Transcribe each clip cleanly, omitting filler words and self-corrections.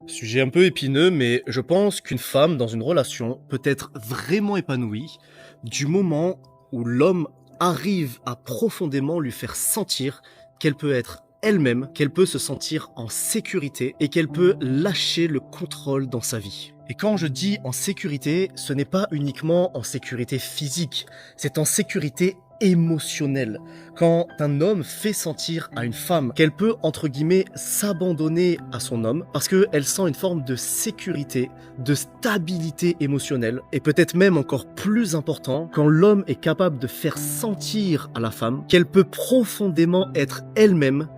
Sujet un peu épineux, mais je pense qu'une femme dans une relation peut être vraiment épanouie du moment où l'homme arrive à profondément lui faire sentir qu'elle peut être elle-même, qu'elle peut se sentir en sécurité et qu'elle peut lâcher le contrôle dans sa vie. Et quand je dis en sécurité, ce n'est pas uniquement en sécurité physique, c'est en sécurité émotionnelle. Quand un homme fait sentir à une femme qu'elle peut, entre guillemets, s'abandonner à son homme parce qu'elle sent une forme de sécurité, de stabilité émotionnelle, et peut-être même encore plus important, quand l'homme est capable de faire sentir à la femme qu'elle peut profondément être elle-même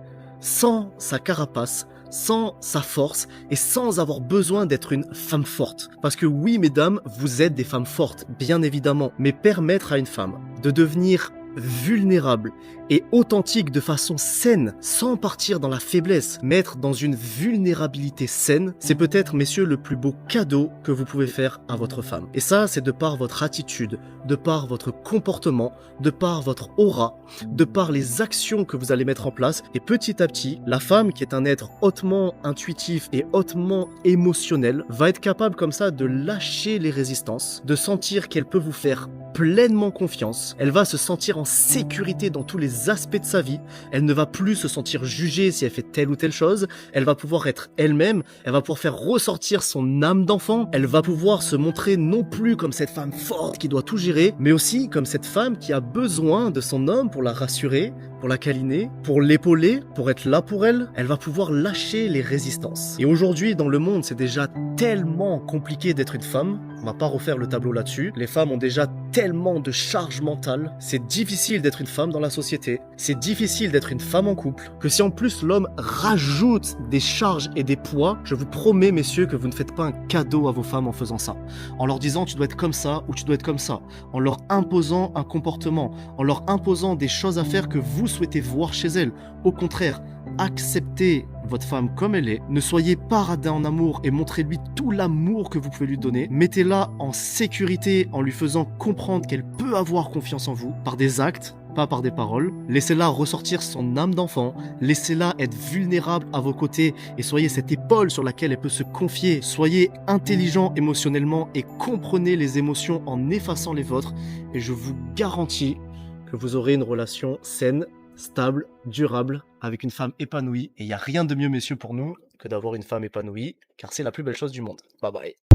sans sa carapace, sans sa force et sans avoir besoin d'être une femme forte. Parce que oui, mesdames, vous êtes des femmes fortes, bien évidemment, mais permettre à une femme de devenir vulnérable et authentique de façon saine, sans partir dans la faiblesse, mais être dans une vulnérabilité saine, c'est peut-être, messieurs, le plus beau cadeau que vous pouvez faire à votre femme. Et ça, c'est de par votre attitude, de par votre comportement, de par votre aura, de par les actions que vous allez mettre en place. Et petit à petit, la femme, qui est un être hautement intuitif et hautement émotionnel, va être capable comme ça de lâcher les résistances, de sentir qu'elle peut vous faire pleinement confiance. Elle va se sentir en sécurité dans tous les aspects de sa vie. Elle ne va plus se sentir jugée si elle fait telle ou telle chose. Elle va pouvoir être elle-même. Elle va pouvoir faire ressortir son âme d'enfant. Elle va pouvoir se montrer non plus comme cette femme forte qui doit tout gérer, mais aussi comme cette femme qui a besoin de son homme pour la rassurer, pour la câliner, pour l'épauler, pour être là pour elle. Elle va pouvoir lâcher les résistances. Et aujourd'hui, dans le monde, c'est déjà tellement compliqué d'être une femme. On va pas refaire le tableau là-dessus. Les femmes ont déjà tellement de charge mentale. C'est difficile d'être une femme dans la société. C'est difficile d'être une femme en couple. Que si en plus l'homme rajoute des charges et des poids, je vous promets, messieurs, que vous ne faites pas un cadeau à vos femmes en faisant ça. En leur disant tu dois être comme ça ou tu dois être comme ça. En leur imposant un comportement. En leur imposant des choses à faire que vous souhaitez voir chez elles. Au contraire, acceptez votre femme comme elle est, ne soyez pas radin en amour et montrez-lui tout l'amour que vous pouvez lui donner. Mettez-la en sécurité en lui faisant comprendre qu'elle peut avoir confiance en vous par des actes, pas par des paroles. Laissez-la ressortir son âme d'enfant, laissez-la être vulnérable à vos côtés et soyez cette épaule sur laquelle elle peut se confier. Soyez intelligent émotionnellement et comprenez les émotions en effaçant les vôtres et je vous garantis que vous aurez une relation saine, stable, durable, avec une femme épanouie. Et il n'y a rien de mieux, messieurs, pour nous, que d'avoir une femme épanouie, car c'est la plus belle chose du monde. Bye bye.